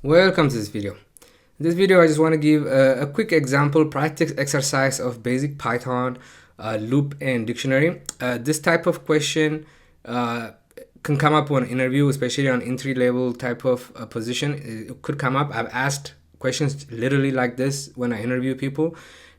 Welcome to this video. In this video, I just want to give a quick example, practice exercise of basic Python loop and dictionary. This type of question can come up on interview, especially on entry level type of position. It could come up. I've asked questions literally like this when I interview people,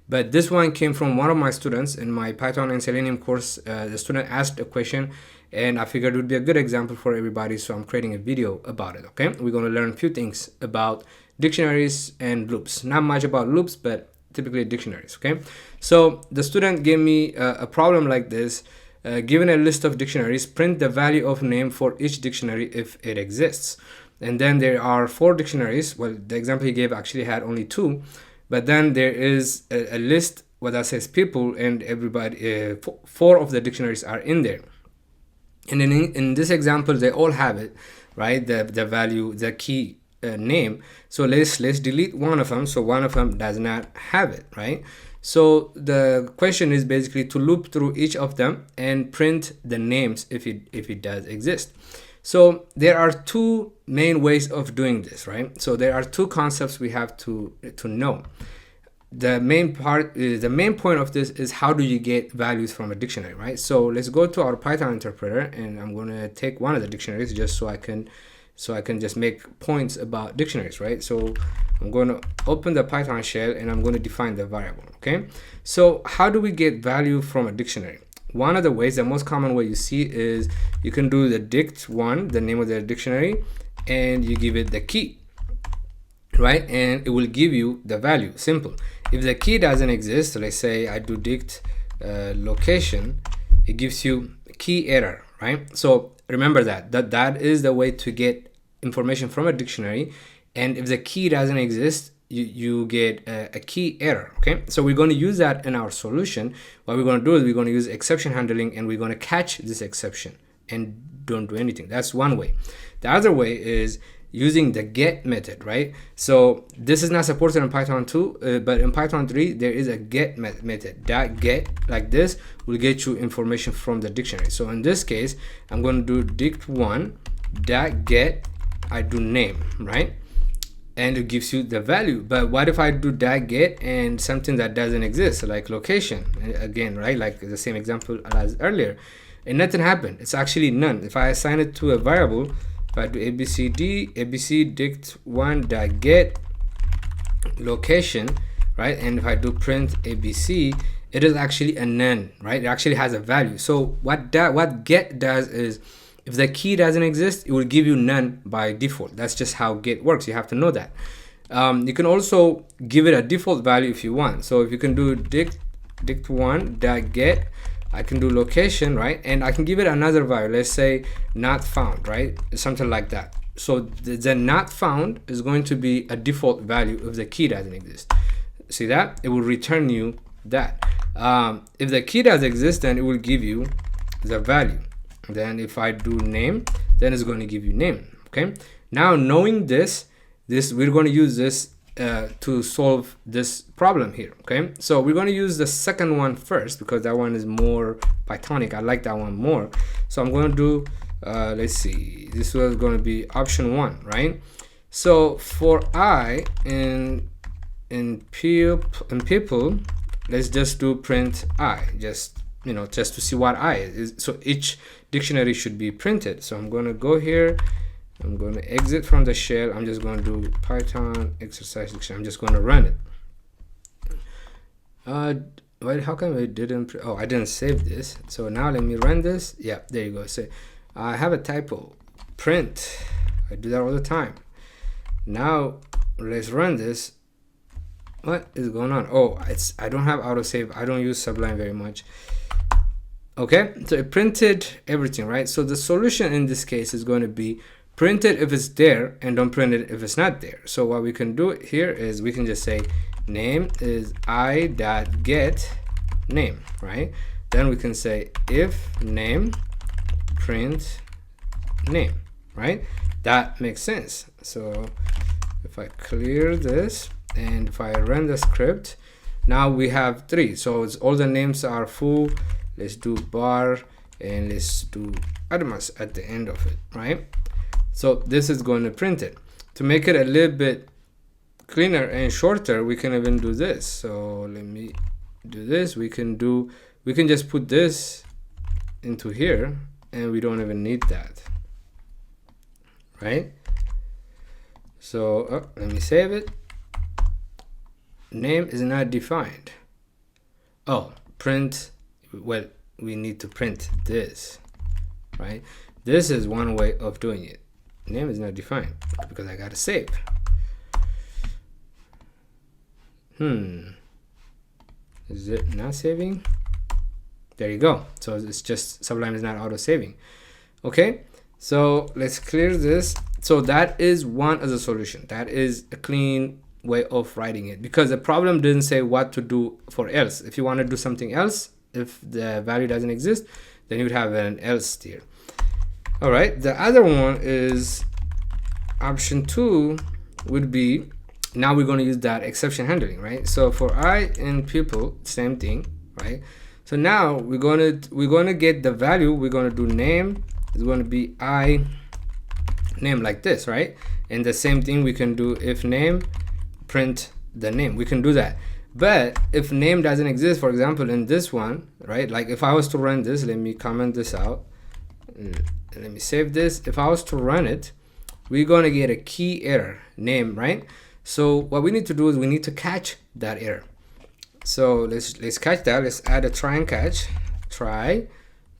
but this one came from one of my students in my Python and Selenium course. The student asked a question and I figured it would be a good example for everybody, so I'm creating a video about it. Okay, we're going to learn a few things about dictionaries and loops. Not much about loops, but typically dictionaries. Okay, so the student gave me a problem like this. Given a list of dictionaries, print the value of name for each dictionary if it exists. And then there are 4 dictionaries. Well, the example he gave actually had only 2, but then there is a list where that says people, and everybody 4 of the dictionaries are in there. And then in this example, they all have it, right? The value, the key name. So let's delete one of them. So one of them does not have it, right? So the question is basically to loop through each of them and print the names if it does exist. So there are 2 main ways of doing this, right? So there are 2 concepts we have to know. The main point of this is how do you get values from a dictionary, right? So let's go to our Python interpreter, and I'm going to take one of the dictionaries just so I can just make points about dictionaries, right? So I'm going to open the Python shell and I'm going to define the variable. Okay, so how do we get value from a dictionary? One of the ways, the most common way you see, is you can do the dict1, the name of the dictionary, and you give it the key, right? And it will give you the value. Simple. If the key doesn't exist, so let's say I do dict location, it gives you key error, right? So remember that is the way to get information from a dictionary. And if the key doesn't exist, you get a key error. Okay, so we're going to use that in our solution. What we're going to do is we're going to use exception handling, and we're going to catch this exception and don't do anything. That's one way. The other way is using the get method, right? So this is not supported in Python 2, but in Python 3 there is a get method. That get, like this, will get you information from the dictionary. So in this case, I'm going to do dict1 that get, I do name, right? And it gives you the value. But what if I do that get and something that doesn't exist, like location again, right? Like the same example as earlier, and nothing happened. It's actually none. If I assign it to a variable, if I do abc dict1 that get location, right, and if I do print abc, it is actually a none, right? It actually has a value. So what get does is, if the key doesn't exist, it will give you none by default. That's just how get works. You have to know that. You can also give it a default value if you want. So if you can do dict1 that get, I can do location, right? And I can give it another value. Let's say not found, right? Something like that. So the not found is going to be a default value if the key doesn't exist. See that? It will return you that. If the key does exist, then it will give you the value. Then if I do name, then it's going to give you name. Okay, now knowing this we're going to use this to solve this problem here. Okay, so we're going to use the second one first because that one is more Pythonic. I like that one more. So I'm going to do let's see, this was going to be option 1, right? So for I in people, let's just do print I, just to see what I is. So each dictionary should be printed. So I'm going to go here, I'm going to exit from the shell, I'm just going to do Python exercise dictionary, I'm just going to run it. Wait, how come I didn't I didn't save this. So now let me run this. Yeah, there you go. So I have a typo, print, I do that all the time. Now let's run this. What is going on? Oh, I don't have autosave. I don't use Sublime very much. Okay, so it printed everything, right? So the solution in this case is going to be print it if it's there and don't print it if it's not there. So what we can do here is we can just say name is I.get name, right? Then we can say if name print name, right? That makes sense. So if I clear this and if I run the script, now we have 3. So all the names are full. Let's do bar and let's do Admas at the end of it, right? So this is going to print it. To make it a little bit cleaner and shorter, we can even do this. So let me do this. We can just put this into here, and we don't even need that, right? So let me save it. Name is not defined. Oh, print. Well, we need to print this, right? This is one way of doing it. Name is not defined because I gotta save. Is it not saving? There you go. So it's just Sublime is not auto saving. Okay, so let's clear this. So that is one as a solution. That is a clean way of writing it, because the problem didn't say what to do for else. If you want to do something else, if the value doesn't exist, then you would have an else here. All right, the other one is option 2 would be, now we're going to use that exception handling, right? So for I in people, same thing, right? So now we're going to get the value. We're going to do name is going to be I name like this, right? And the same thing we can do if name, print the name. We can do that. But if name doesn't exist, for example, in this one, right? Like if I was to run this, let me comment this out. Let me save this. If I was to run it, we're going to get a key error, name, right? So what we need to do is we need to catch that error. So let's catch that. Let's add a try and catch. Try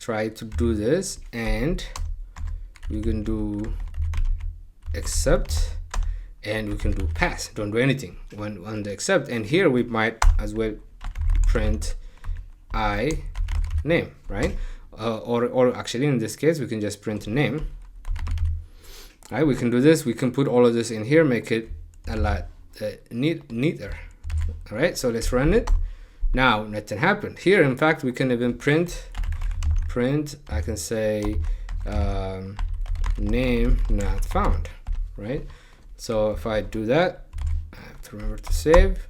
to do this, and we can do accept, and we can do pass. Don't do anything when on the accept. And here we might as well print I name, right? Or actually in this case we can just print name. Right, we can do this. We can put all of this in here, make it a lot neater. All right, so let's run it. Now nothing happened here. In fact, we can even print. I can say name not found, right? So if I do that, I have to remember to save.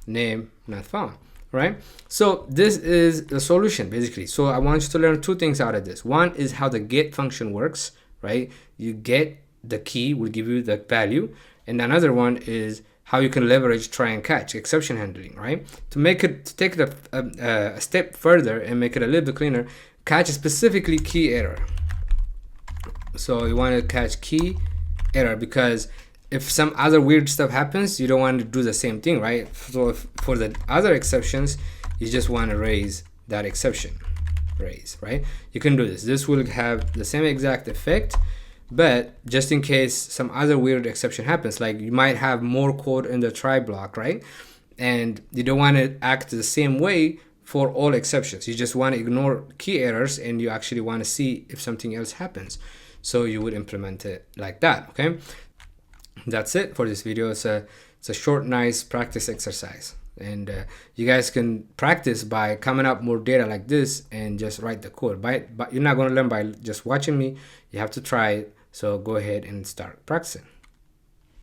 Name not found, right? So this is the solution basically. So I want you to learn two things out of this. One is how the get function works, right? You get the key, will give you the value, and another one is how you can leverage try and catch, exception handling, right? To take it a step further and make it a little bit cleaner, catch specifically key error. So you want to catch key error, because if some other weird stuff happens, you don't want to do the same thing, right? So for the other exceptions, you just want to raise that exception, right? You can do this. This will have the same exact effect, but just in case some other weird exception happens, like you might have more code in the try block, right? And you don't want to act the same way for all exceptions. You just want to ignore key errors, and you actually want to see if something else happens. So you would implement it like that, okay? That's it for this video. It's a short, nice practice exercise. And you guys can practice by coming up more data like this and just write the code. But you're not going to learn by just watching me. You have to try it. So go ahead and start practicing.